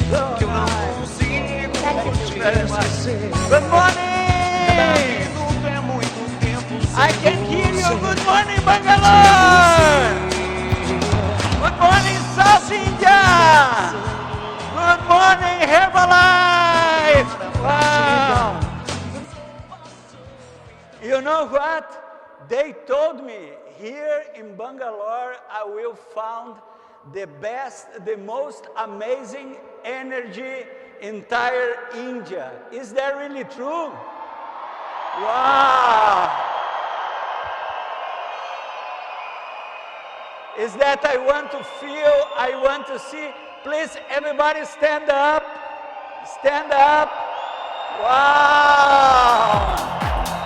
que eu não consigo te esquecer. Good morning! É muito tempo I can hear you. Good morning, Bangalore! Good morning, South India! Good morning, Herbalife! Wow! You know what? They told me here in Bangalore I will find the best, the most amazing energy entire India. Is that really true? Wow! Is that I want to feel, I want to see. Please, everybody stand up. Stand up. Wow!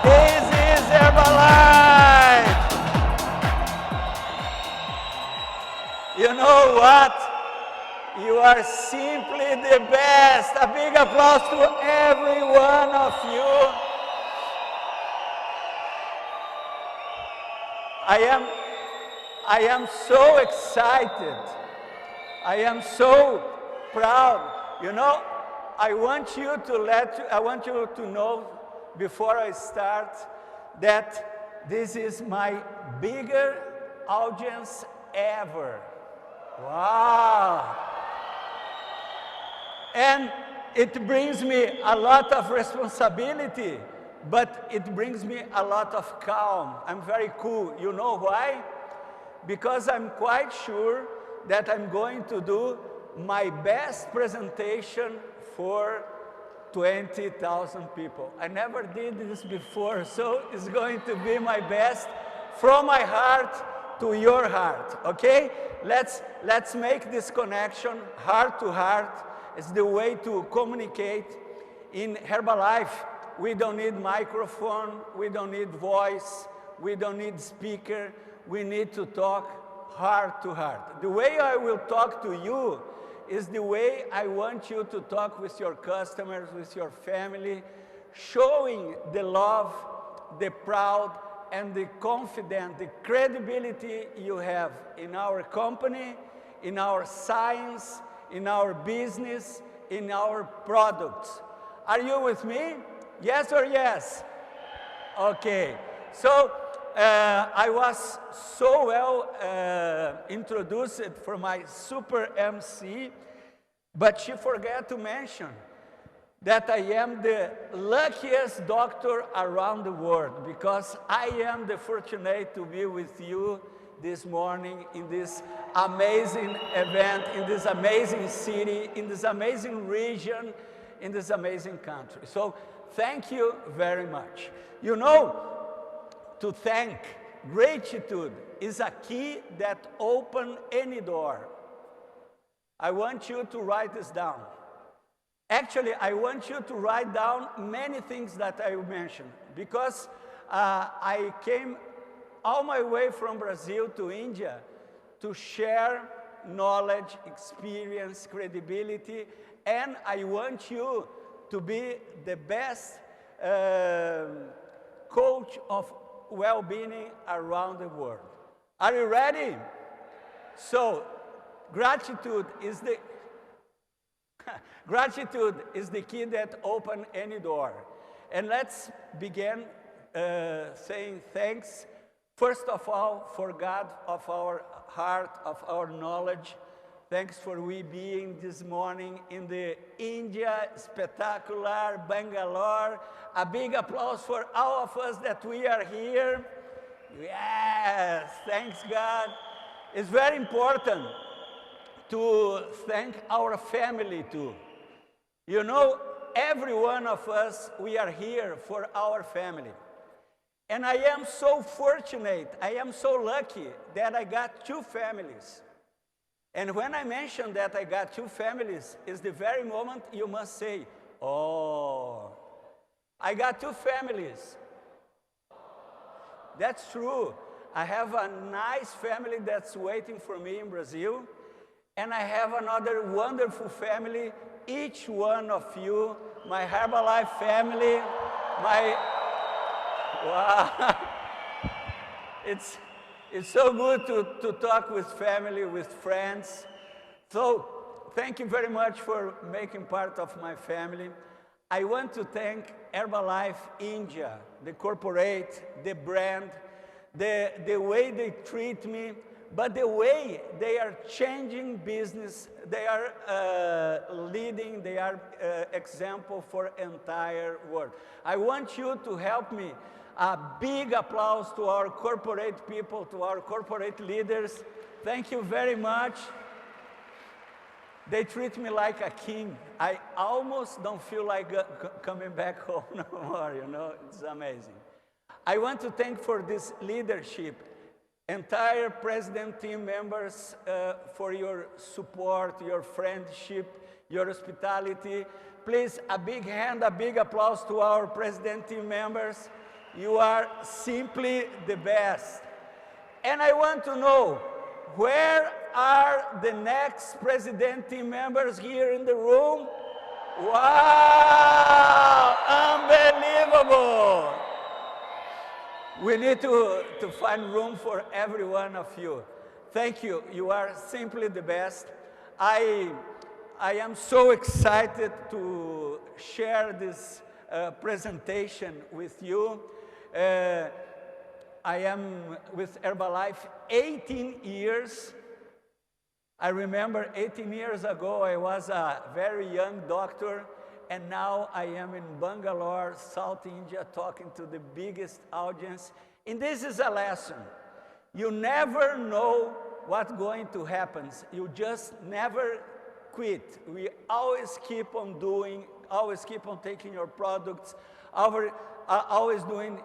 This is Herbalife. You know what? You are simply the best. A big applause to every one of you. I am so excited. I am so proud. You know, I want you to know before I start that this is my bigger audience ever. Wow. And it brings me a lot of responsibility, but it brings me a lot of calm. I'm very cool. You know why? Because I'm quite sure that I'm going to do my best presentation for 20,000 people. I never did this before, so it's going to be my best from my heart to your heart, okay? Let's make this connection heart to heart. It's the way to communicate. In Herbalife, we don't need microphone, we don't need voice, we don't need speaker. We need to talk heart to heart. The way I will talk to you is the way I want you to talk with your customers, with your family, showing the love, the proud, and the confidence, the credibility you have in our company, in our science, in our business, in our products. Are you with me? Yes or yes? Okay. So, I was so well introduced for my super MC, but she forgot to mention that I am the luckiest doctor around the world because I am the fortunate to be with you this morning in this amazing event, in this amazing city, in this amazing region, in this amazing country. So thank you very much. You know, to thank, gratitude is a key that opens any door. I want you to write this down. Actually, I want you to write down many things that I mentioned because I came all my way from Brazil to India to share knowledge, experience, credibility, and I want you to be the best coach of well-being around the world. Are you ready? So, gratitude is the gratitude is the key that opens any door. And let's begin saying thanks, first of all, for God of our heart, of our knowledge. Thanks for we being this morning in the India spectacular Bangalore. A big applause for all of us that we are here. Yes, thanks God. It's very important to thank our family too. You know, every one of us, we are here for our family. And I am so fortunate, I am so lucky that I got two families. And when I mention that I got two families, is the very moment you must say, oh, I got two families. That's true. I have a nice family that's waiting for me in Brazil. And I have another wonderful family, each one of you, my Herbalife family, wow. It's so good to talk with family, with friends. So thank you very much for making part of my family. I want to thank Herbalife India, the corporate, the brand, the way they treat me, but the way they are changing business, they are leading, they are example for entire world. I want you to help me. A big applause to our corporate people, to our corporate leaders. Thank you very much. They treat me like a king. I almost don't feel like coming back home no more, you know, it's amazing. I want to thank for this leadership, entire president team members for your support, your friendship, your hospitality. Please, a big hand, a big applause to our president team members. You are simply the best. And I want to know, where are the next president team members here in the room? Wow, unbelievable. We need to find room for every one of you. Thank you, you are simply the best. I am so excited to share this presentation with you. I am with Herbalife 18 years. I remember 18 years ago, I was a very young doctor, and now I am in Bangalore, South India, talking to the biggest audience. And this is a lesson. You never know what's going to happen. You just never quit. We always keep on doing, always keep on taking your products, always doing,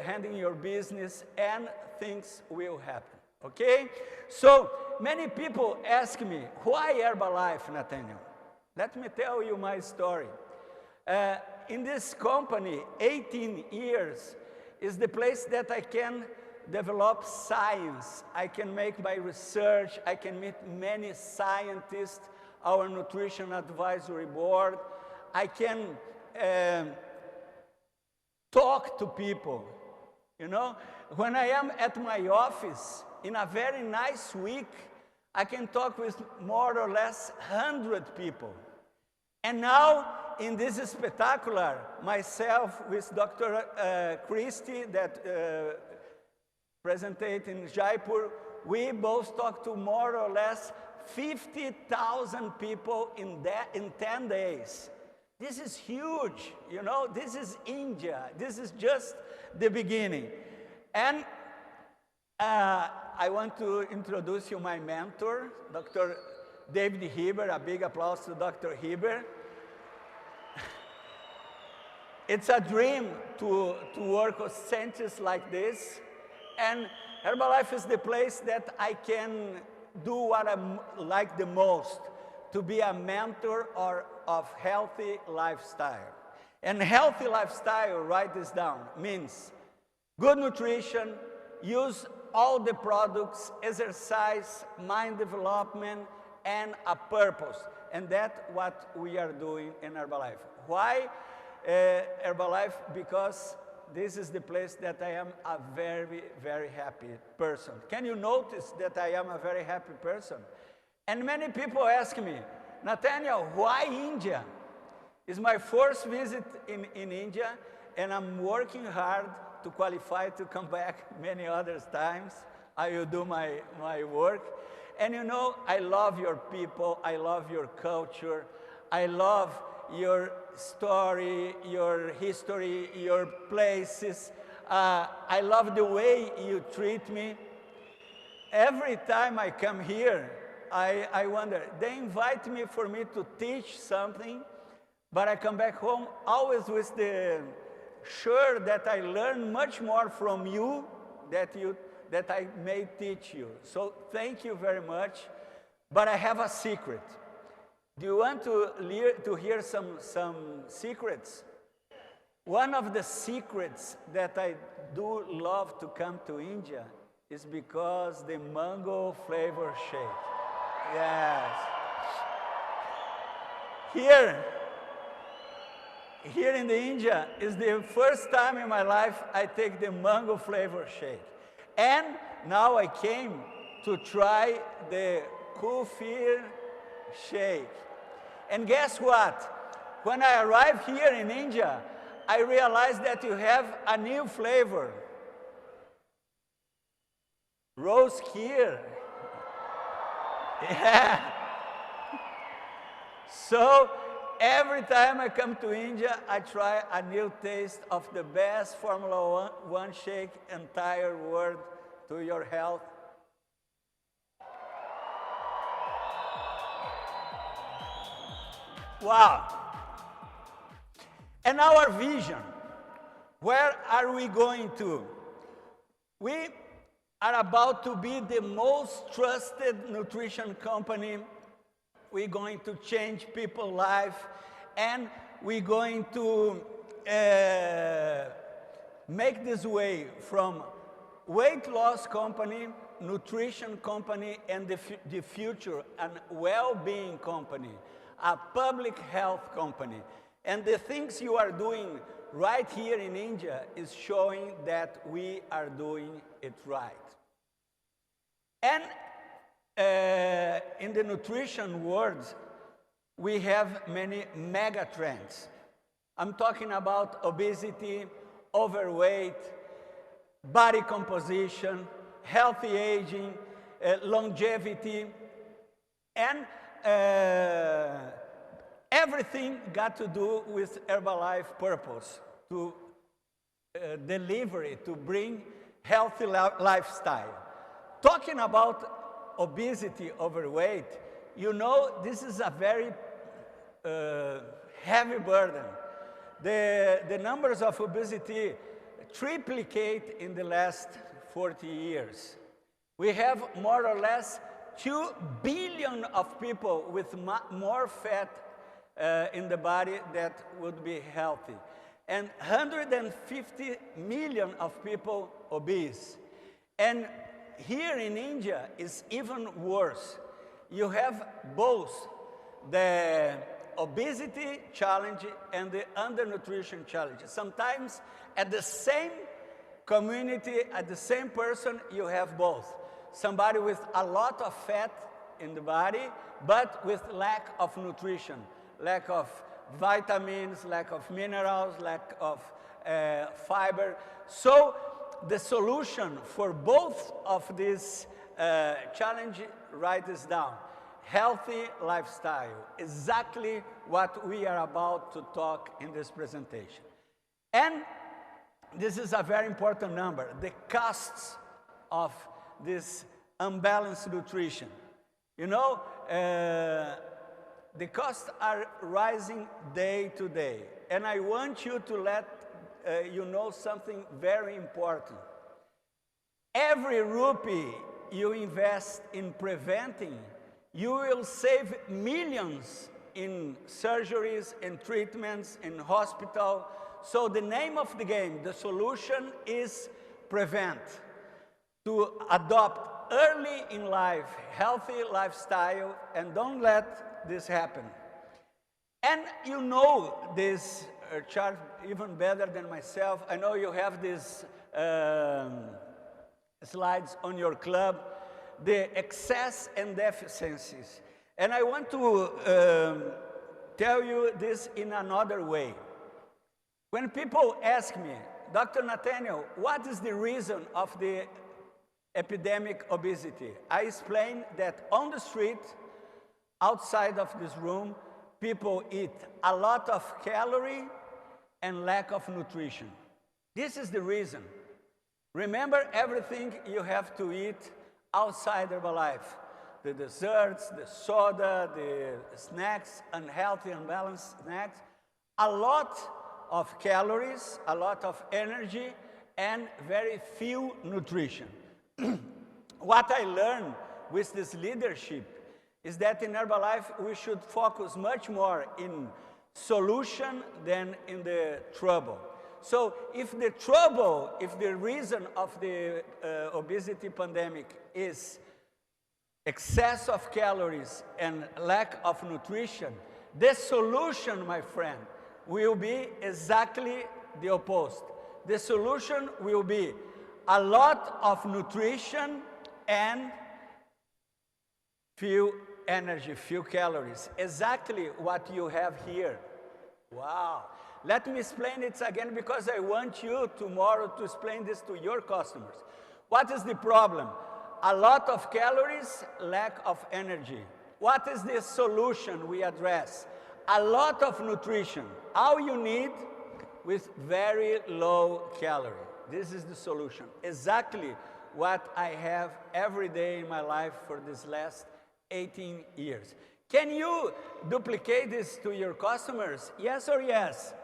handling your business, and things will happen, okay? So, many people ask me, why Herbalife, Nataniel? Let me tell you my story. In this company, 18 years is the place that I can develop science. I can make my research, I can meet many scientists, our nutrition advisory board. I can talk to people, you know? When I am at my office, in a very nice week, I can talk with more or less 100 people. And now, in this spectacular, myself with Dr. Christie, that presented in Jaipur, we both talked to more or less 50,000 people in 10 days. This is huge, you know, this is India. This is just the beginning. And I want to introduce you my mentor, Dr. David Heber. A big applause to Dr. Heber. It's a dream to work with scientists like this. And Herbalife is the place that I can do what I like the most, to be a mentor of healthy lifestyle. And healthy lifestyle, write this down, means good nutrition, use all the products, exercise, mind development, and a purpose. And that's what we are doing in Herbalife. Why Herbalife? Because this is the place that I am a very, very happy person. Can you notice that I am a very happy person? And many people ask me, Nataniel, why India? It's my first visit in India, and I'm working hard to qualify to come back many other times. I will do my work. And you know, I love your people, I love your culture, I love your story, your history, your places. I love the way you treat me. Every time I come here, I wonder, they invite me for me to teach something, but I come back home always with the sure that I learn much more from you that I may teach you. So thank you very much. But I have a secret. Do you want to hear some secrets? One of the secrets that I do love to come to India is because the mango flavor shake. Yes. Here in the India is the first time in my life I take the mango flavor shake. And now I came to try the kefir shake. And guess what? When I arrived here in India, I realized that you have a new flavor. Rose kheer. Yeah. So every time I come to India, I try a new taste of the best Formula One shake entire world to your health. Wow. And our vision, where are we going to? We are about to be the most trusted nutrition company. We're going to change people's lives, and we're going to make this way from weight loss company, nutrition company, and the future, and well-being company, a public health company. And the things you are doing right here in India is showing that we are doing it right. And in the nutrition world, we have many mega trends. I'm talking about obesity, overweight, body composition, healthy aging, longevity, and everything got to do with Herbalife purpose, to deliver it, to bring healthy lifestyle. Talking about obesity, overweight, you know this is a very heavy burden. The numbers of obesity triplicate in the last 40 years. We have more or less 2 billion of people with more fat in the body that would be healthy, and 150 million of people obese. And here in India is even worse. You have both the obesity challenge and the undernutrition challenge. Sometimes at the same community, at the same person, you have both. Somebody with a lot of fat in the body, but with lack of nutrition, lack of vitamins, lack of minerals, lack of fiber. So the solution for both of these challenges, write this down. Healthy lifestyle, exactly what we are about to talk in this presentation. And this is a very important number, the costs of this unbalanced nutrition. You know, the costs are rising day to day. And I want you to let you know something very important. Every rupee you invest in preventing, you will save millions in surgeries, in treatments, in hospital. So the name of the game, the solution is prevent. To adopt early in life, healthy lifestyle, and don't let this happen. And you know this chart even better than myself. I know you have these slides on your club, the excess and deficiencies. And I want to tell you this in another way. When people ask me, Dr. Nataniel, what is the reason of the epidemic obesity? I explain that on the street, outside of this room, people eat a lot of calorie and lack of nutrition. This is the reason. Remember everything you have to eat outside Herbalife. The desserts, the soda, the snacks, unhealthy, unbalanced snacks. A lot of calories, a lot of energy, and very few nutrition. What I learned with this leadership is that in Herbalife we should focus much more in solution than in the trouble. So if the reason of the obesity pandemic is excess of calories and lack of nutrition, the solution, my friend, will be exactly the opposite. The solution will be a lot of nutrition and few energy, few calories. Exactly what you have here. Wow. Let me explain it again because I want you tomorrow to explain this to your customers. What is the problem? A lot of calories, lack of energy. What is the solution we address? A lot of nutrition. All you need with very low calorie. This is the solution. Exactly what I have every day in my life for this last 18 years. Can you duplicate this to your customers? Yes or yes?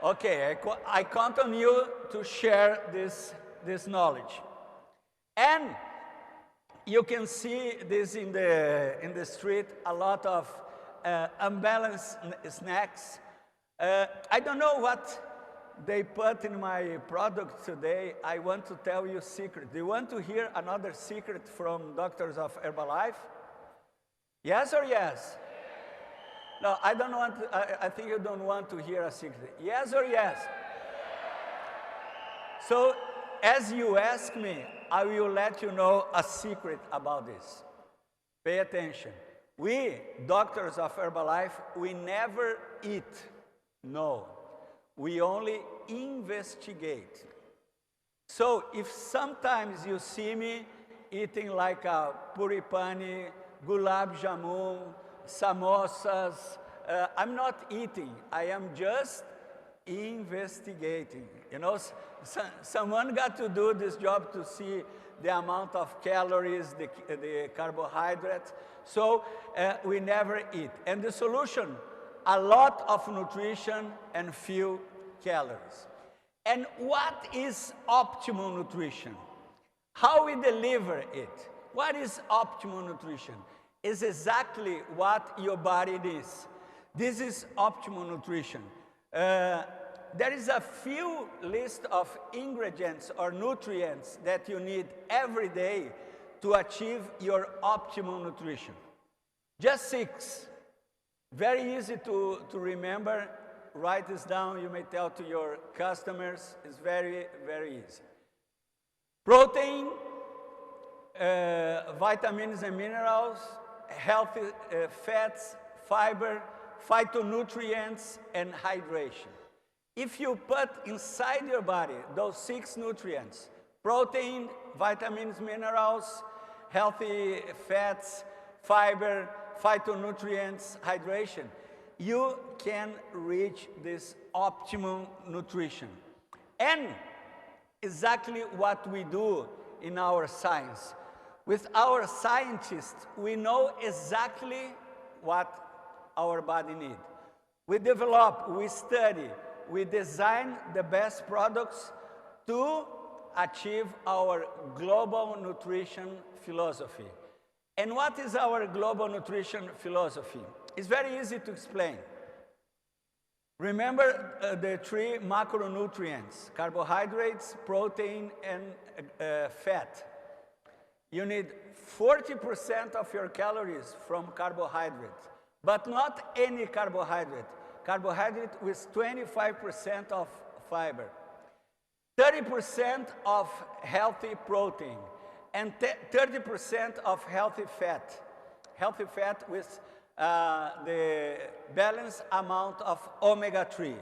Okay, I count on you to share this knowledge. And you can see this in the street, a lot of unbalanced snacks. I don't know what they put in my product today. I want to tell you a secret. Do you want to hear another secret from doctors of Herbalife? Yes or yes? No, I don't want to, I think you don't want to hear a secret. Yes or yes? So, as you ask me, I will let you know a secret about this. Pay attention. We, doctors of Herbalife, we never eat. No. We only investigate. So if sometimes you see me eating like a puri pani, gulab jamun, samosas, I'm not eating. I am just investigating. You know, someone got to do this job to see the amount of calories, the carbohydrates. So we never eat. And the solution, a lot of nutrition and few calories. And what is optimal nutrition? How we deliver it? What is optimal nutrition? Is exactly what your body needs. This is optimal nutrition. There is a few list of ingredients or nutrients that you need every day to achieve your optimal nutrition. Just 6. Very easy to remember. Write this down. You may tell to your customers. It's very, very easy. Protein, vitamins and minerals, healthy fats, fiber, phytonutrients, and hydration. If you put inside your body those 6 nutrients, protein, vitamins, minerals, healthy fats, fiber, phytonutrients, hydration, you can reach this optimum nutrition. And exactly what we do in our science. With our scientists, we know exactly what our body needs. We develop, we study, we design the best products to achieve our global nutrition philosophy. And what is our global nutrition philosophy? It's very easy to explain. Remember the 3 macronutrients: carbohydrates, protein, and fat. You need 40% of your calories from carbohydrates, but not any carbohydrate. Carbohydrate with 25% of fiber, 30% of healthy protein, and 30% of healthy fat. Healthy fat with the balanced amount of omega-3.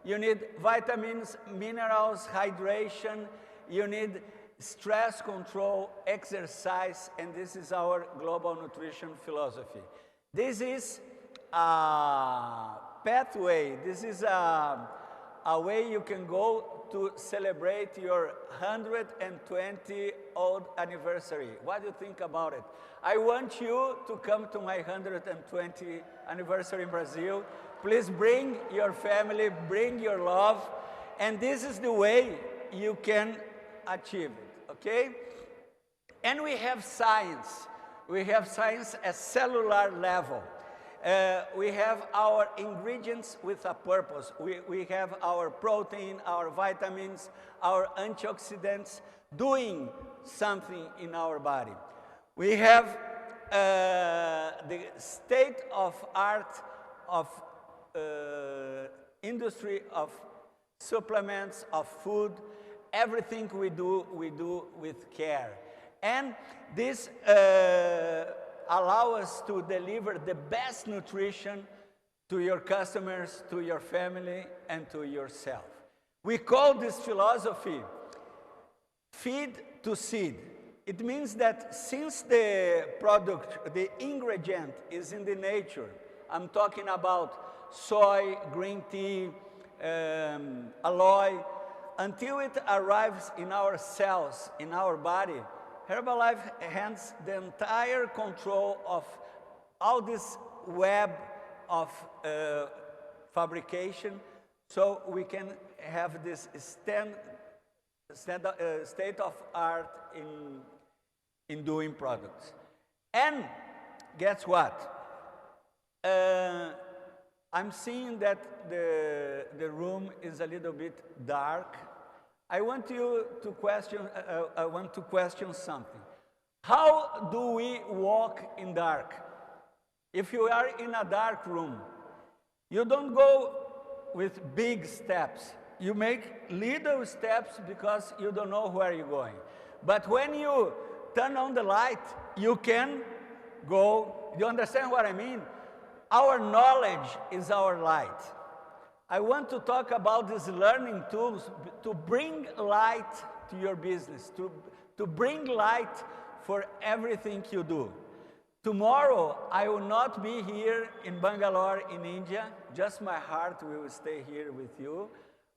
You need vitamins, minerals, hydration. You need stress control, exercise, and this is our global nutrition philosophy. This is a pathway. This is a way you can go to celebrate your 120th anniversary. What do you think about it? I want you to come to my 120th anniversary in Brazil. Please bring your family, bring your love, and this is the way you can achieve it, okay? And we have science. We have science at cellular level. We have our ingredients with a purpose. We have our protein, our vitamins, our antioxidants doing something in our body. We have the state-of-art of industry of supplements, of food. Everything we do with care. And this allow us to deliver the best nutrition to your customers, to your family, and to yourself. We call this philosophy feed to seed. It means that since the product, the ingredient is in the nature, I'm talking about soy, green tea, aloe, until it arrives in our cells, in our body, Herbalife hands the entire control of all this web of fabrication, so we can have this state of art in doing products. And guess what? I'm seeing that the room is a little bit dark. I want to question something. How do we walk in dark? If you are in a dark room, you don't go with big steps. You make little steps because you don't know where you're going. But when you turn on the light, you can go. You understand what I mean? Our knowledge is our light. I want to talk about these learning tools to bring light to your business, to bring light for everything you do. Tomorrow, I will not be here in Bangalore, in India. Just my heart will stay here with you.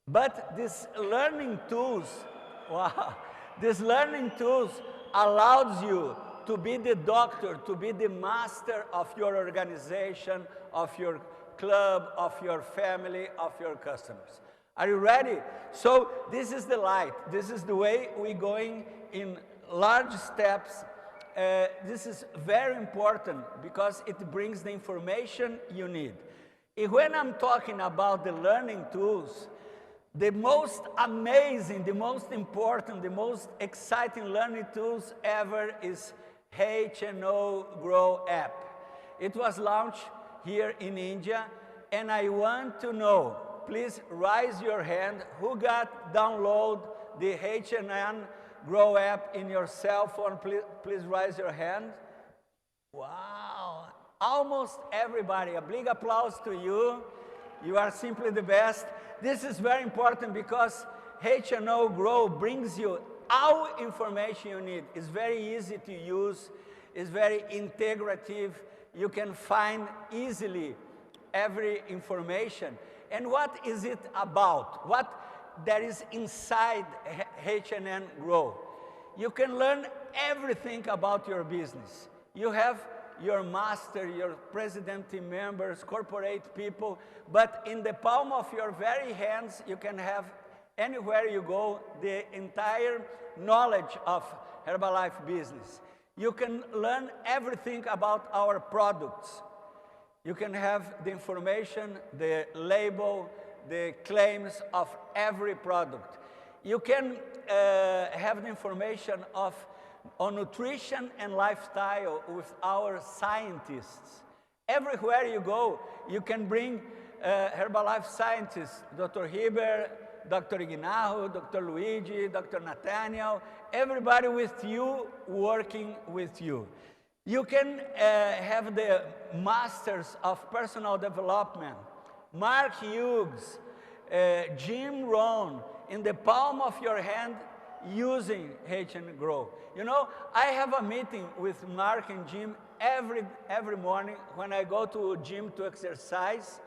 But these learning tools, wow, these learning tools allows you to be the doctor, to be the master of your organization, of your club, of your family, of your customers. Are you ready? So this is the light. This is the way we're going in large steps. This is very important because it brings the information you need. And when I'm talking about the learning tools, the most amazing, the most important, the most exciting learning tools ever is H&O Grow app. It was launched here in India, and I want to know, please raise your hand, who got download the H&N Grow app in your cell phone? Please raise your hand. Wow, almost everybody. A big applause to you. You are simply the best. This is very important because H&O Grow brings you all information you need. It's very easy to use. It's very integrative. You can find easily every information. And what is it about? What there is inside H&N Grow? You can learn everything about your business. You have your master, your president team members, corporate people, but in the palm of your very hands, you can have anywhere you go the entire knowledge of Herbalife business. You can learn everything about our products. You can have the information, the label, the claims of every product. You can have the information on nutrition and lifestyle with our scientists. Everywhere you go, you can bring Herbalife scientists, Dr. Heber, Dr. Ignacio, Dr. Luigi, Dr. Nataniel, everybody with you, working with you. You can have the masters of personal development, Mark Hughes, Jim Rohn, in the palm of your hand using H&O Grow. You know, I have a meeting with Mark and Jim every morning when I go to gym to exercise.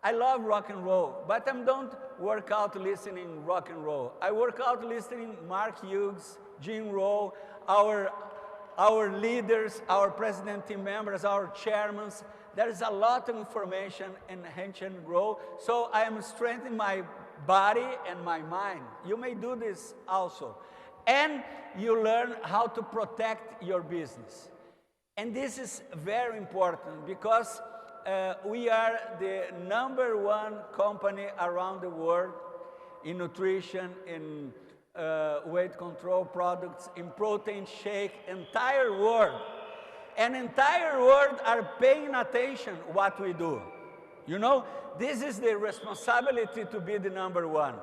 I love rock and roll, but I don't work out listening rock and roll. I work out listening Mark Hughes, Jim Rohn, our leaders, our president team members, our chairmen. There is a lot of information in H&O Grow, so I am strengthening my body and my mind. You may do this also. And you learn how to protect your business. And this is very important because we are the #1 company around the world in nutrition, in weight control products, in protein shake, entire world. And entire world are paying attention what we do. You know, this is the responsibility to be the #1.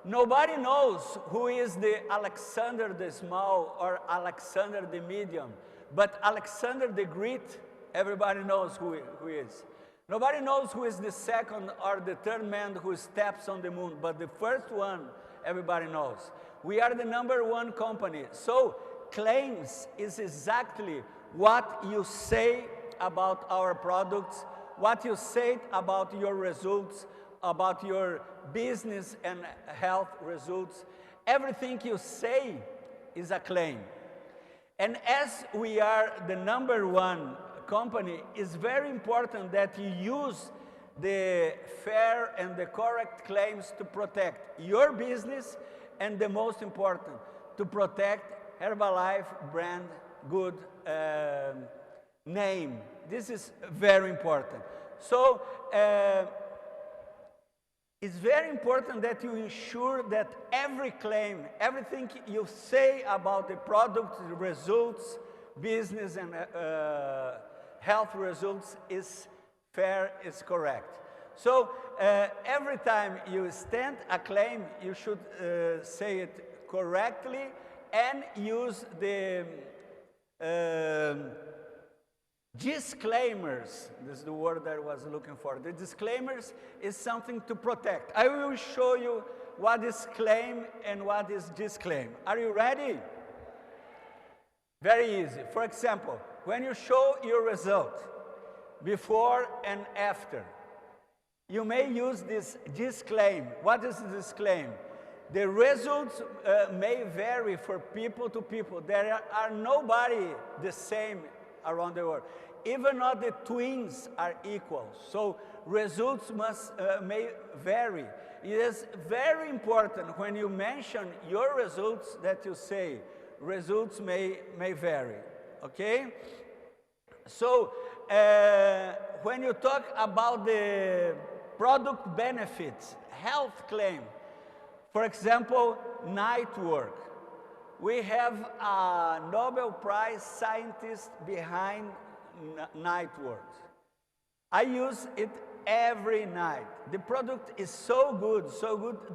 Nobody knows who is the Alexander the Small or Alexander the Medium, But Alexander the Great, everybody knows who he is. Nobody knows who is the second or the third man who steps on the moon, but the first one, everybody knows. We are the #1 company. So claims is exactly what you say about our products, what you say about your results, about your business and health results. Everything you say is a claim. And as we are the #1 company, it's very important that you use the fair and the correct claims to protect your business, and the most important, to protect Herbalife brand good name. This is very important. So it's very important that you ensure that every claim, everything you say about the product, the results, business and health results is fair, is correct. So every time you stand a claim, you should say it correctly and use the disclaimers. This is the word that I was looking for. The disclaimers is something to protect. I will show you what is claim and what is disclaim. Are you ready? Very easy. For example, when you show your result, before and after, you may use this disclaim. What is this disclaim? The results may vary for people to people. There are nobody the same around the world. Even not the twins are equal. So results may vary. It is very important when you mention your results that you say results may vary. Okay? So when you talk about the product benefits, health claim, for example, night work. We have a Nobel Prize scientist behind night work. I use it every night. The product is so good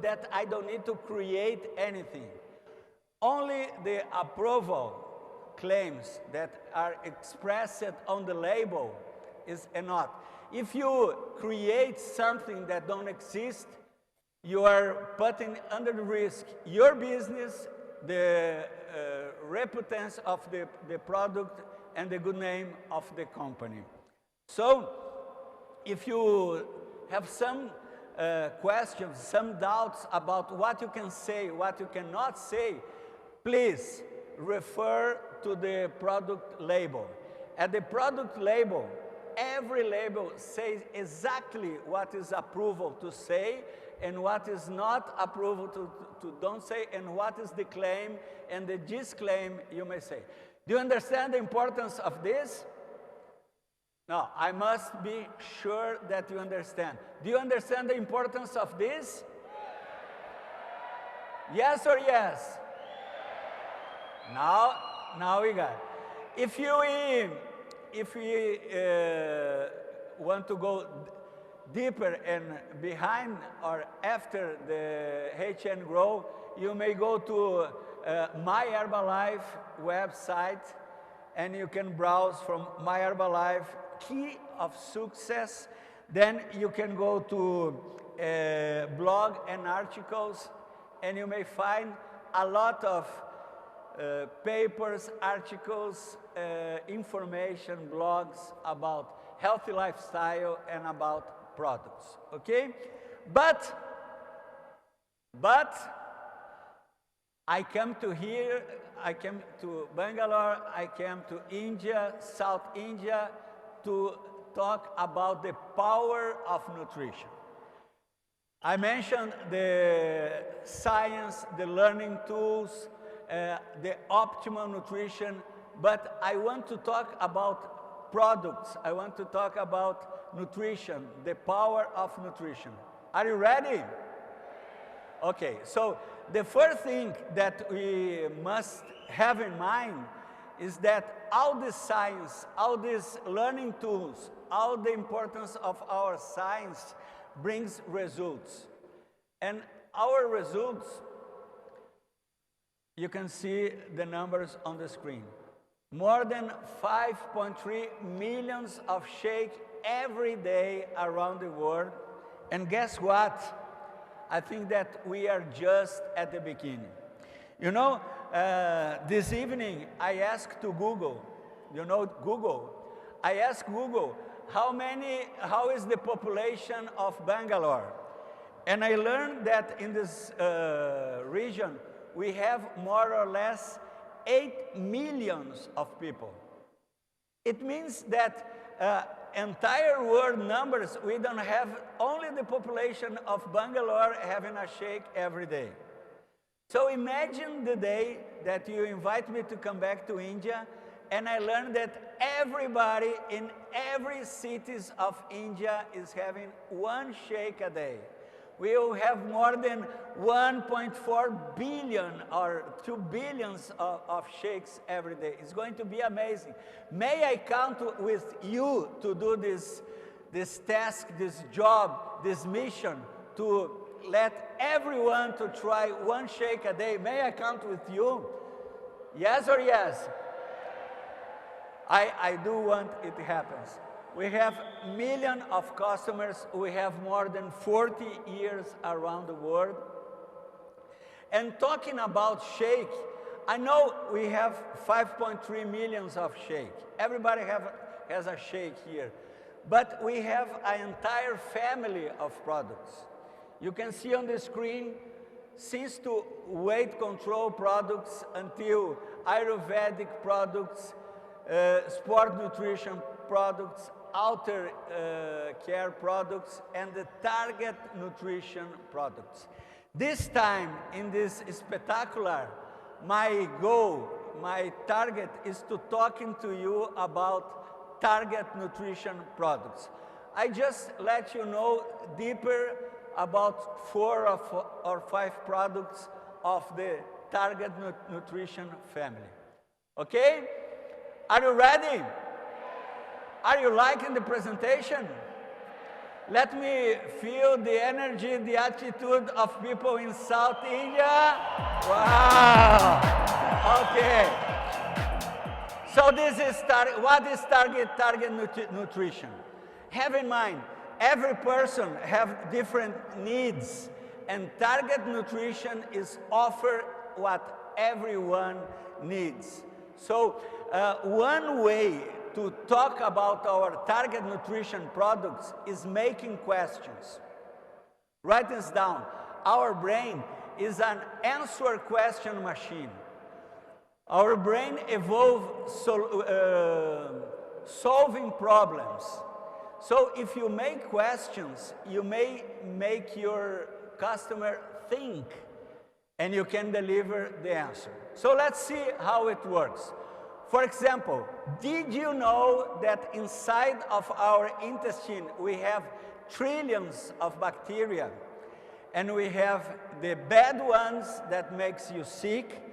that I don't need to create anything. Only the approval claims that are expressed on the label is enough. If you create something that don't exist, you are putting under risk your business, the reputation of the product, and the good name of the company. So, if you have some questions, some doubts about what you can say, what you cannot say, please refer to the product label. At the product label, every label says exactly what is approval to say and what is not approval to don't say, and what is the claim and the disclaim you may say. Do you understand the importance of this? No, I must be sure that you understand. Do you understand the importance of this? Yes or yes? Now we got it. If we want to go deeper and behind or after the HN Grow, you may go to My Herbalife website and you can browse from My Herbalife Key of Success. Then you can go to blog and articles, and you may find a lot of papers, articles, information, blogs about healthy lifestyle and about products, okay? But I came to here, I came to Bangalore, I came to India, South India, to talk about the power of nutrition. I mentioned the science, the learning tools, the optimal nutrition, but I want to talk about products. I want to talk about nutrition, the power of nutrition. Are you ready? Okay, so the first thing that we must have in mind is that all the science, all these learning tools, all the importance of our science brings results. And our results, you can see the numbers on the screen. More than 5.3 millions of shake every day around the world. And guess what? I think that we are just at the beginning. You know, this evening I asked to Google, you know Google, I asked Google, how is the population of Bangalore? And I learned that in this region, we have more or less 8 millions of people. It means that entire world numbers, we don't have only the population of Bangalore having a shake every day. So imagine the day that you invite me to come back to India, and I learned that everybody in every cities of India is having one shake a day. We will have more than 1.4 billion or 2 billions of shakes every day. It's going to be amazing. May I count with you to do this task, this job, this mission, to let everyone to try one shake a day? May I count with you? Yes or yes? I do want it happens. We have millions of customers. We have more than 40 years around the world. And talking about shake, I know we have 5.3 millions of shake. Everybody has a shake here. But we have an entire family of products. You can see on the screen, since to weight control products until Ayurvedic products, sport nutrition products, outer care products, and the target nutrition products. This time, in this spectacular, my goal, my target is to talking to you about target nutrition products. I just let you know deeper about 4 or 5 products of the target nutrition family. Okay? Are you ready? Are you liking the presentation? Let me feel the energy, the attitude of people in South India. Wow! Okay. So this is what is target nutrition? Have in mind, every person have different needs, and target nutrition is offer what everyone needs. So one way to talk about our target nutrition products is making questions. Write this down. Our brain is an answer question machine. Our brain evolved solving problems. So if you make questions, you may make your customer think, and you can deliver the answer. So let's see how it works. For example, did you know that inside of our intestine we have trillions of bacteria, and we have the bad ones that makes you sick,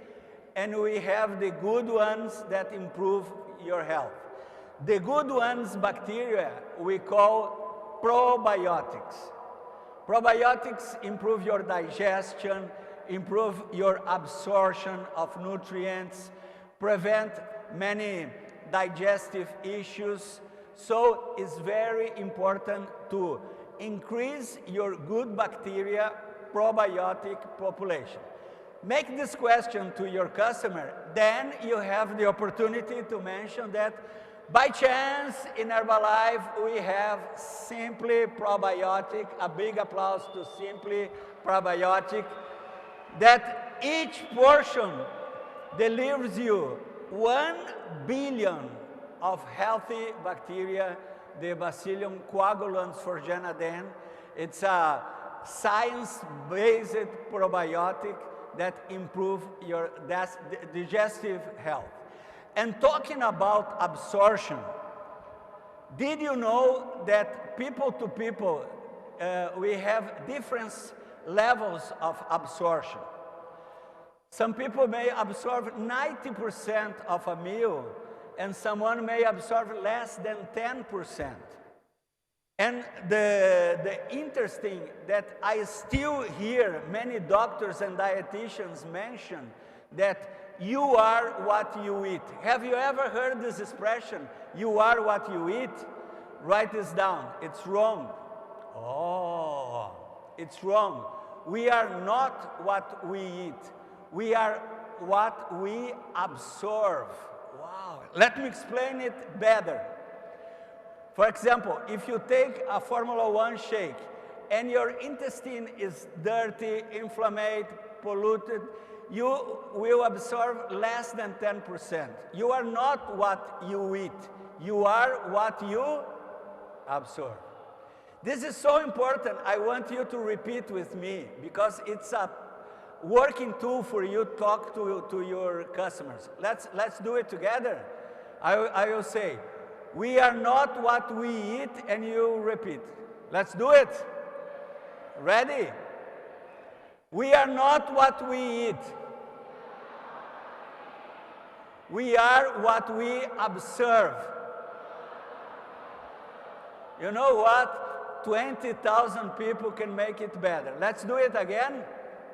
and we have the good ones that improve your health. The good ones, bacteria, we call probiotics. Probiotics improve your digestion, improve your absorption of nutrients, prevent many digestive issues. So it's very important to increase your good bacteria probiotic population. Make this question to your customer, then you have the opportunity to mention that by chance in Herbalife we have Simply Probiotic, a big applause to Simply Probiotic, that each portion delivers you 1 billion of healthy bacteria, the Bacillium coagulans for Janaden. It's a science-based probiotic that improves your digestive health. And talking about absorption, did you know that people to people, we have different levels of absorption? Some people may absorb 90% of a meal, and someone may absorb less than 10%. And the interesting that I still hear many doctors and dietitians mention that you are what you eat. Have you ever heard this expression, you are what you eat? Write this down. It's wrong. Oh, it's wrong. We are not what we eat. We are what we absorb. Wow. Let me explain it better. For example, if you take a Formula One shake and your intestine is dirty, inflamed, polluted, you will absorb less than 10%. You are not what you eat. You are what you absorb. This is so important. I want you to repeat with me because it's a working tool for you to talk to your customers. Let's do it together. I will say, we are not what we eat, and you repeat. Let's do it. Ready? We are not what we eat. We are what we observe. You know what? 20,000 people can make it better. Let's do it again.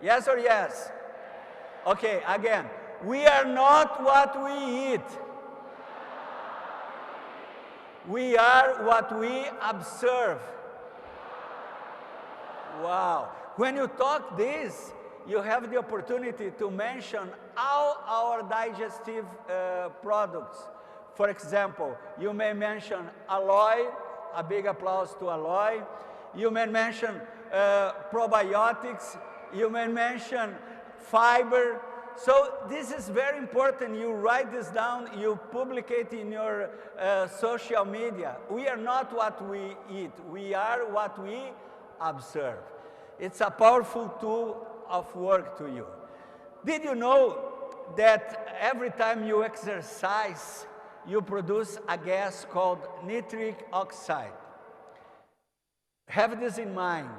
Yes or yes? Okay, again. We are not what we eat. We are what we observe. Wow. When you talk this, you have the opportunity to mention all our digestive products. For example, you may mention aloe, a big applause to aloe. You may mention probiotics. You may mention fiber. So this is very important. You write this down, you publicate in your social media. We are not what we eat. We are what we observe. It's a powerful tool of work to you. Did you know that every time you exercise, you produce a gas called nitric oxide? Have this in mind.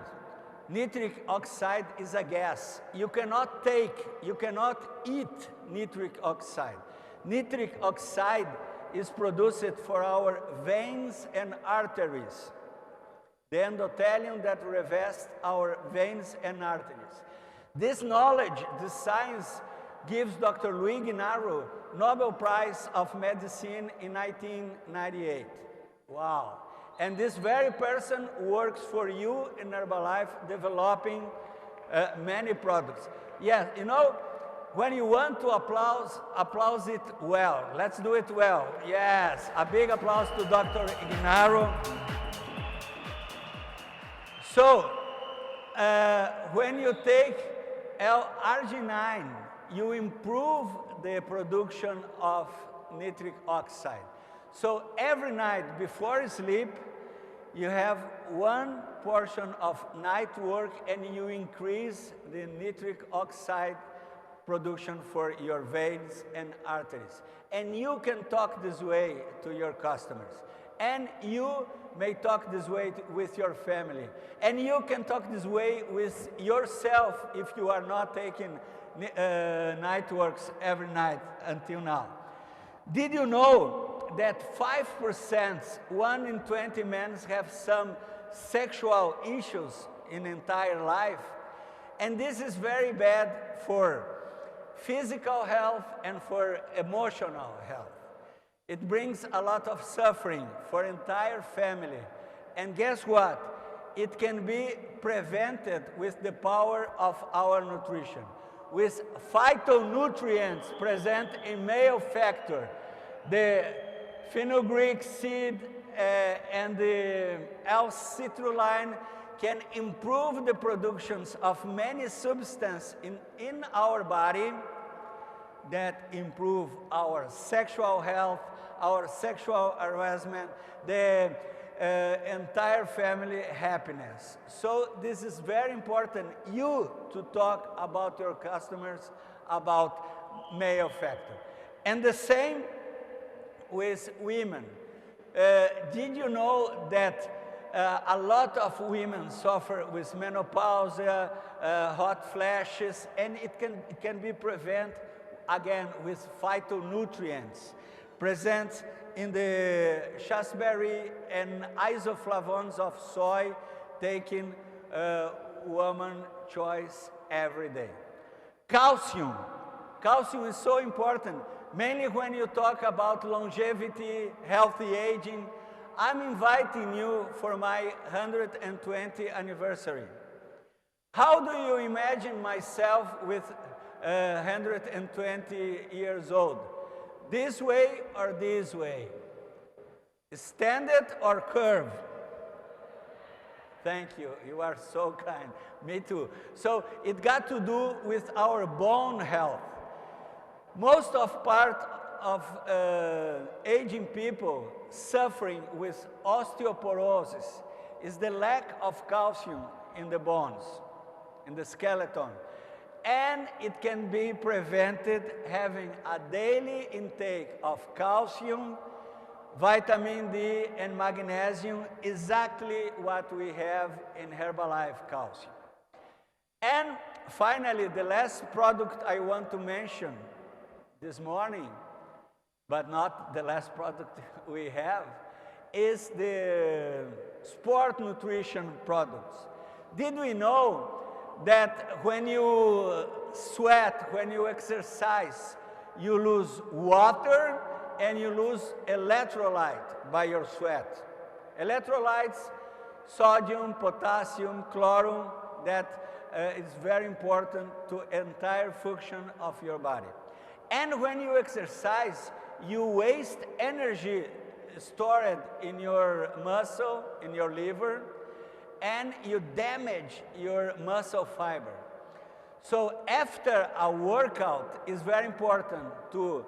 Nitric oxide is a gas. You cannot eat nitric oxide. Nitric oxide is produced for our veins and arteries. The endothelium that revests our veins and arteries. This knowledge, this science, gives Dr. Luis Guinaro Nobel Prize of Medicine in 1998. Wow. And this very person works for you in Herbalife, developing many products. Yes, you know, when you want to applause it well. Let's do it well. Yes, a big applause to Dr. Guinaro. So, when you take L-arginine, you improve the production of nitric oxide. So every night before sleep, you have one portion of night work and you increase the nitric oxide production for your veins and arteries. And you can talk this way to your customers. And you may talk this way with your family. And you can talk this way with yourself if you are not taking night works every night until now. Did you know that 5%, 1 in 20 men have some sexual issues in entire life? And this is very bad for physical health and for emotional health. It brings a lot of suffering for entire family. And guess what? It can be prevented with the power of our nutrition. With phytonutrients present in male factor, the fenugreek seed and the L-citrulline can improve the productions of many substances in our body that improve our sexual health, our sexual harassment, the entire family happiness. So this is very important, you to talk about your customers about male factor. And the same with women. Did you know that a lot of women suffer with menopause, hot flashes, and it can be prevented again with phytonutrients present in the chasteberry and isoflavones of soy, taking woman choice every day. Calcium. Calcium is so important, mainly when you talk about longevity, healthy aging. I'm inviting you for my 120th anniversary. How do you imagine myself with 120 years old? This way or this way? Standard or curved? Thank you, you are so kind. Me too. So it got to do with our bone health. Most of part of aging people suffering with osteoporosis is the lack of calcium in the bones, in the skeleton. And it can be prevented having a daily intake of calcium, vitamin D, and magnesium, exactly what we have in Herbalife calcium. And finally, the last product I want to mention this morning, but not the last product we have, is the sport nutrition products. Did we know that when you sweat, when you exercise, you lose water and you lose electrolyte by your sweat? Electrolytes, sodium, potassium, chlorine, that is very important to entire function of your body. And when you exercise, you waste energy stored in your muscle, in your liver, and you damage your muscle fiber. So after a workout, it's very important to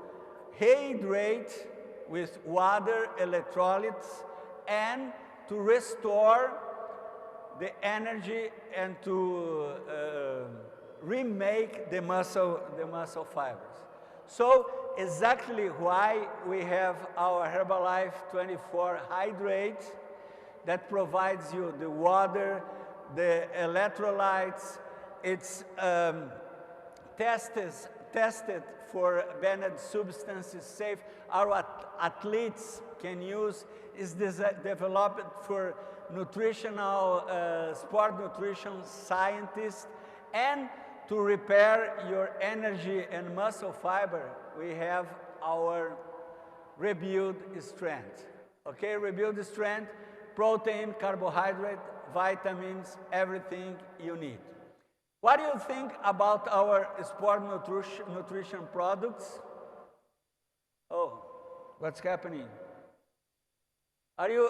hydrate with water, electrolytes, and to restore the energy and to remake the muscle fibers. So exactly why we have our Herbalife 24 Hydrate that provides you the water, the electrolytes. It's tested for banned substances, safe. Our athletes can use. Is developed for sport nutrition scientists, and to repair your energy and muscle fiber, we have our Rebuild Strength. Okay, Rebuild Strength, protein, carbohydrate, vitamins, everything you need. What do you think about our sport nutrition products? Oh, what's happening? Are you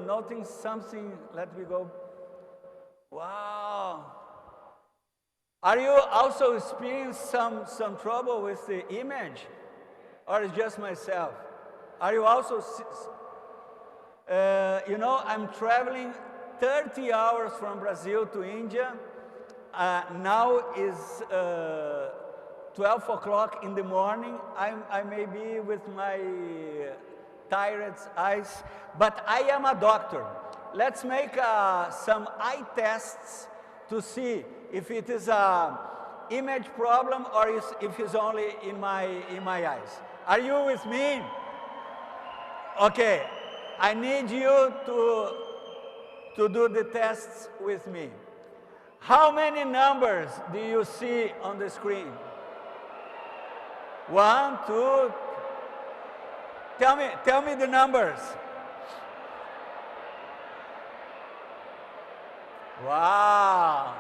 noting something? Let me go. Wow. Are you also experiencing some trouble with the image? Or is just myself? Are you also, I'm traveling 30 hours from Brazil to India. Now is 12 o'clock in the morning. I may be with my tired eyes, but I am a doctor. Let's make some eye tests to see if it is an image problem or if it's only in my eyes. Are you with me? Okay, I need you to do the tests with me. How many numbers do you see on the screen? 1, 2. Tell me the numbers. Wow.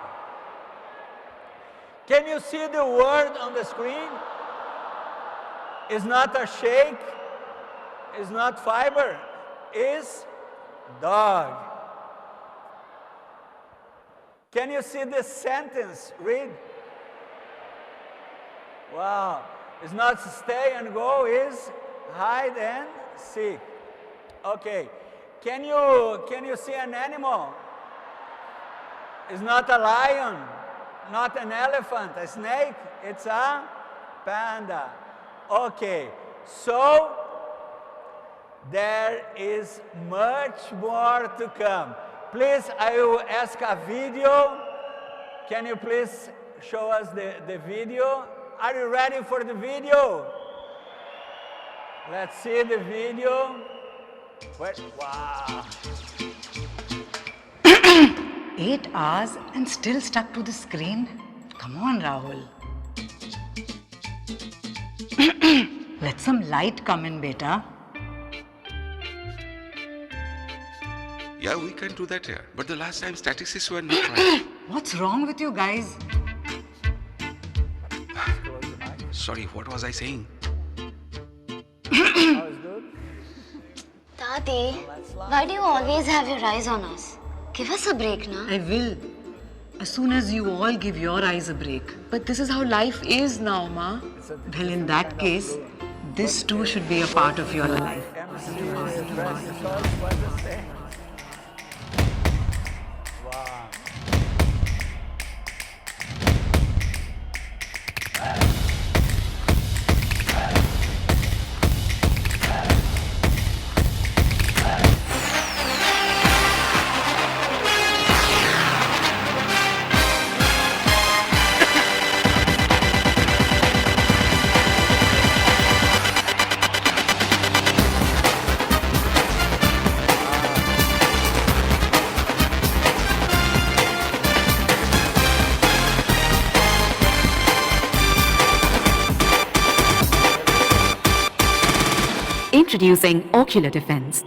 Can you see the word on the screen? It's not a shake. It's not fiber. It's dog. Can you see the sentence? Read. Wow. It's not stay and go, it's hide and seek. Okay. Can you see an animal? It's not a lion, not an elephant, a snake, it's a panda. Okay. So there is much more to come. Please, I will ask a video. Can you please show us the video? Are you ready for the video? Let's see the video. Wait, wow. 8 hours and still stuck to the screen? Come on, Rahul. Let some light come in, beta. Yeah, we can do that here. But the last time statistics were not right. What's wrong with you guys? Sorry, what was I saying? Tati, why do you always have your eyes on us? Give us a break, na? I will. As soon as you all give your eyes a break. But this is how life is now, Ma. Well, in that case, this too should be a part of your life. Introducing Ocular Defense.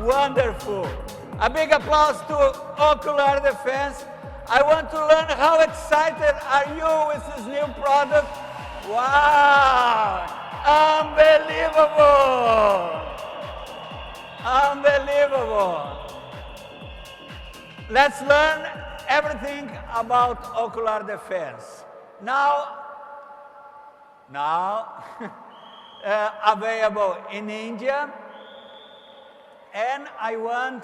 Wonderful. A big applause to Ocular Defense. I want to learn how excited are you with this new product. Wow, unbelievable. Unbelievable. Let's learn everything about Ocular Defense. Now available in India. And I want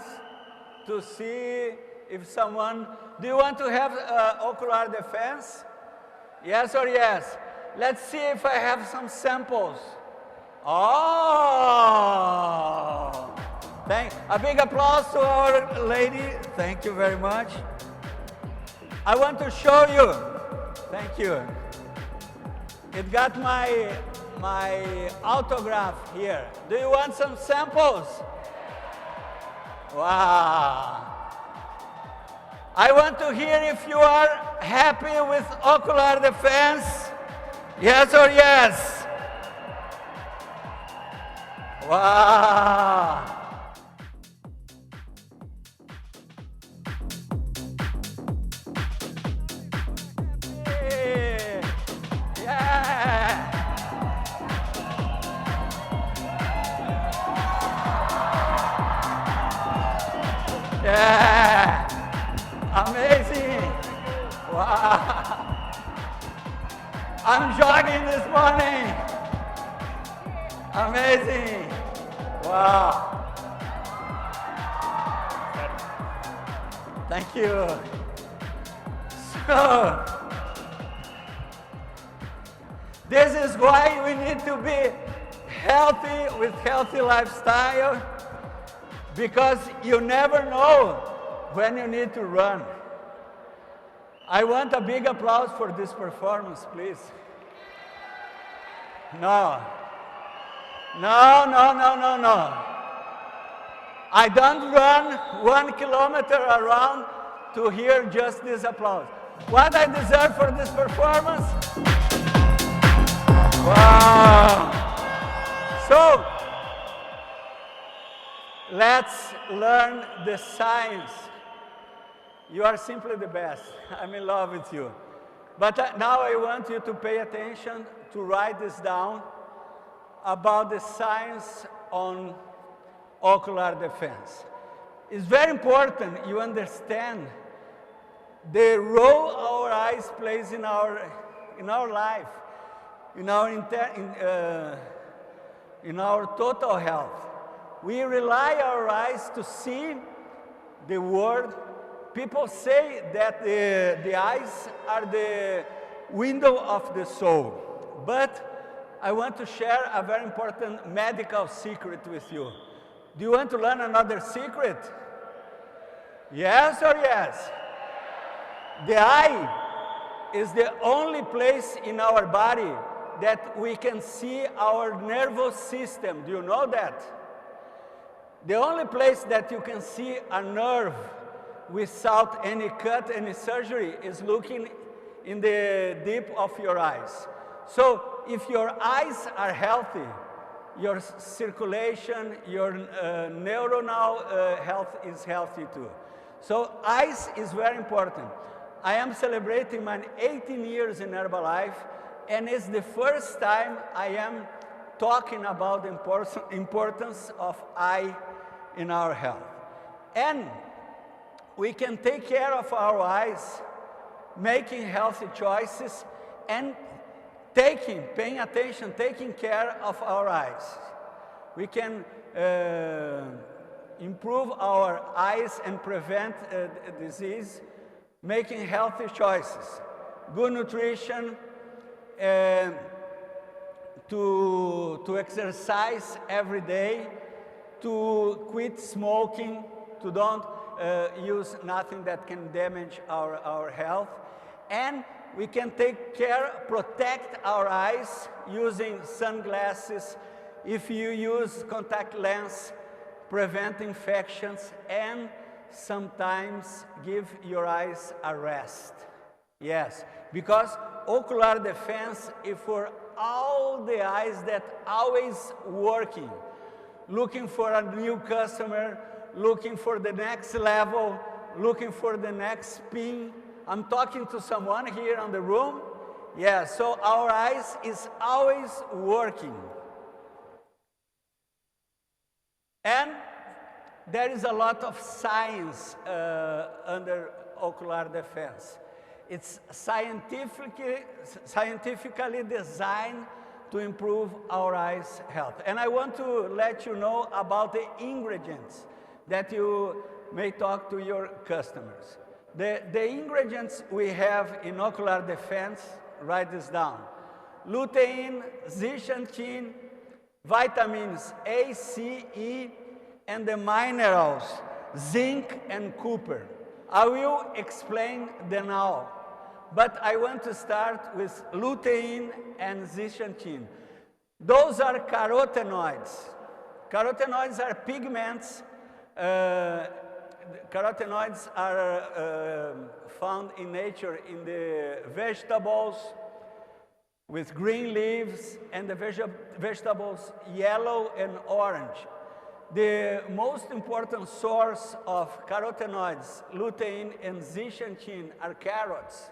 to see if someone, do you want to have Ocular Defense? Yes or yes? Let's see if I have some samples. Oh, a big applause to our lady. Thank you very much. I want to show you. Thank you. It got my autograph here. Do you want some samples? Wow. I want to hear if you are happy with Ocular Defense. Yes or yes? Wow. Yeah. Yeah, amazing. Wow. I'm jogging this morning. Amazing. Wow. Thank you. So, this is why we need to be healthy with healthy lifestyle. Because you never know when you need to run. I want a big applause for this performance, please. No. No, no, no, no, no. I don't run 1 kilometer around to hear just this applause. What I deserve for this performance? Wow. So, let's learn the science. You are simply the best. I'm in love with you. But now I want you to pay attention, to write this down about the science on ocular defense. It's very important you understand the role our eyes plays in our life, in our total health. We rely our eyes to see the world. People say that the eyes are the window of the soul. But I want to share a very important medical secret with you. Do you want to learn another secret? Yes or yes? The eye is the only place in our body that we can see our nervous system. Do you know that? The only place that you can see a nerve without any cut, any surgery, is looking in the deep of your eyes. So if your eyes are healthy, your circulation, your neuronal health is healthy too. So eyes is very important. I am celebrating my 18 years in Herbalife, and it's the first time I am talking about the importance of eye in our health. And we can take care of our eyes, making healthy choices, and paying attention, taking care of our eyes. We can improve our eyes and prevent disease, making healthy choices, good nutrition, to exercise every day, to quit smoking, to don't use nothing that can damage our health, and we can protect our eyes using sunglasses. If you use contact lens, prevent infections, and sometimes give your eyes a rest. Yes, because ocular defense is for all the eyes that always working, looking for a new customer, looking for the next level, looking for the next spin. I'm talking to someone here in the room. Yeah, so our eyes is always working. And there is a lot of science under ocular defense. It's scientifically designed to improve our eyes' health. And I want to let you know about the ingredients that you may talk to your customers. The ingredients we have in ocular defense, write this down: lutein, zeaxanthin, vitamins A, C, E, and the minerals zinc and copper. I will explain them all, but I want to start with lutein and zeaxanthin. Those are carotenoids. Carotenoids are pigments. Carotenoids are found in nature in the vegetables with green leaves, and the vegetables yellow and orange. The most important source of carotenoids, lutein and zeaxanthin, are carrots.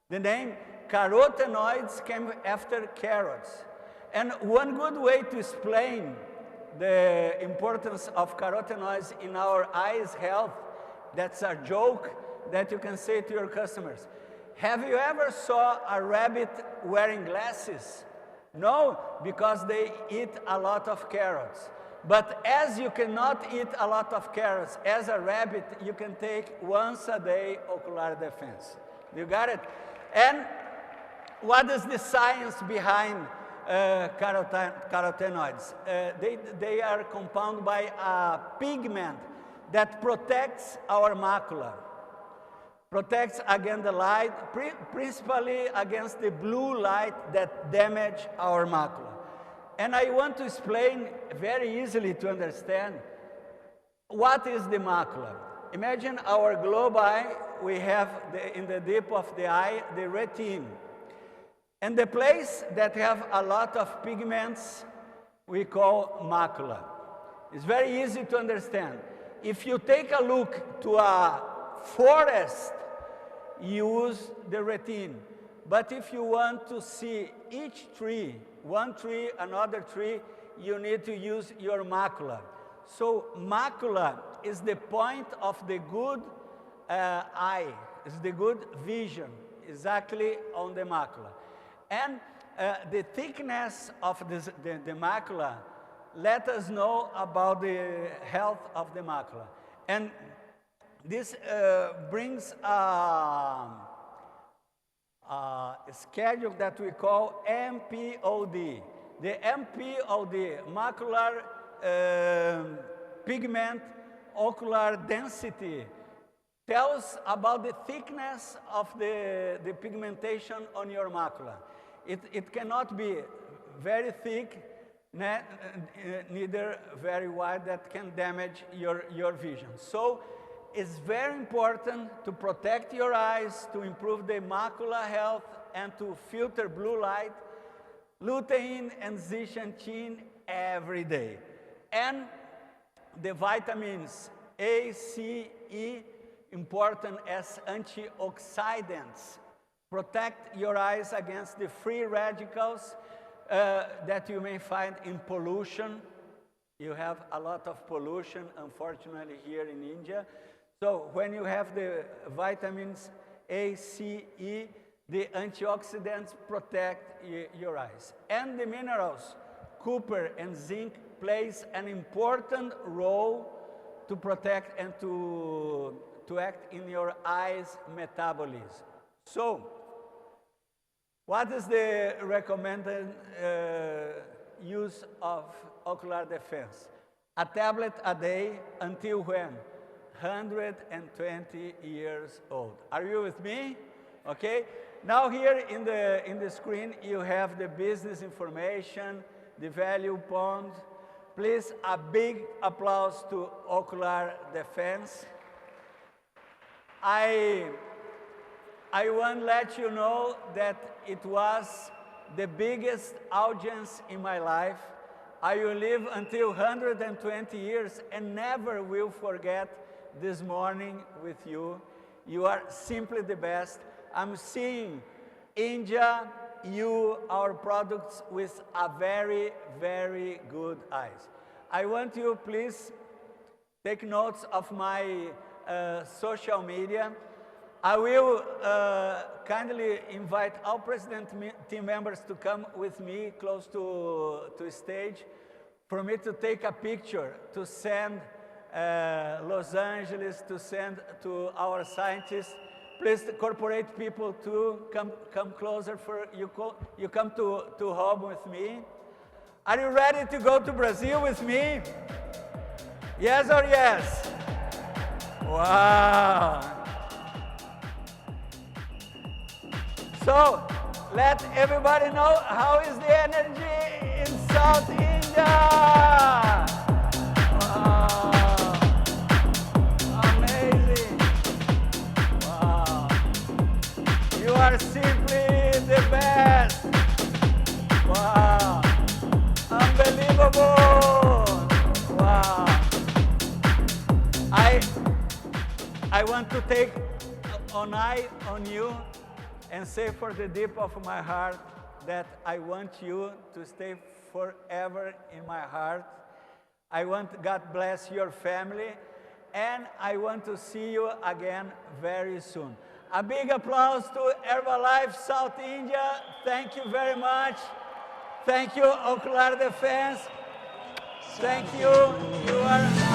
The name carotenoids came after carrots. And one good way to explain the importance of carotenoids in our eyes' health, that's a joke that you can say to your customers. Have you ever saw a rabbit wearing glasses? No, because they eat a lot of carrots. But as you cannot eat a lot of carrots, as a rabbit, you can take once a day ocular defense. You got it? And what is the science behind carotenoids? They are compounded by a pigment that protects our macula, protects against the light, principally against the blue light that damage our macula. And I want to explain very easily to understand what is the macula. Imagine our globe eye, we have in the deep of the eye, the retina. And the place that have a lot of pigments, we call macula. It's very easy to understand. If you take a look to a forest, you use the retina. But if you want to see each tree, one tree, another tree, you need to use your macula. So macula is the point of the good eye, is the good vision, exactly on the macula. And the thickness of the macula let us know about the health of the macula. And this brings a schedule that we call MPOD. The MPOD, macular pigment ocular density, tells about the thickness of the pigmentation on your macula. It cannot be very thick, neither very wide, that can damage your vision. So it's very important to protect your eyes, to improve the macular health, and to filter blue light, lutein and zeaxanthin every day. And the vitamins A, C, E, important as antioxidants, protect your eyes against the free radicals that you may find in pollution. You have a lot of pollution, unfortunately, here in India. So when you have the vitamins A, C, E, the antioxidants protect your eyes. And the minerals, copper and zinc, plays an important role to protect and to act in your eyes' metabolism. So, what is the recommended use of Ocular Defense? A tablet a day until when? 120 years old. Are you with me? Okay. Now here in the screen you have the business information, the value bond. Please, a big applause to Ocular Defense. I want to let you know that it was the biggest audience in my life. I will live until 120 years and never will forget this morning with you. You are simply the best. I'm seeing India, you, our products with a very, very good eyes. I want you, please, take notes of my social media. I will kindly invite all President team members to come with me close to stage for me to take a picture, to send Los Angeles, to send to our scientists. Please, the corporate people too, come closer. You come to home with me. Are you ready to go to Brazil with me? Yes or yes? Wow. So, let everybody know how is the energy in South India. Wow. Amazing. Wow. You are simply the best. Wow. Unbelievable. Wow. I want to take an eye on you and say for the deep of my heart that I want you to stay forever in my heart. I want God bless your family, and I want to see you again very soon. A big applause to Herbalife South India. Thank you very much. Thank you, Ocular Defense. Thank you. You are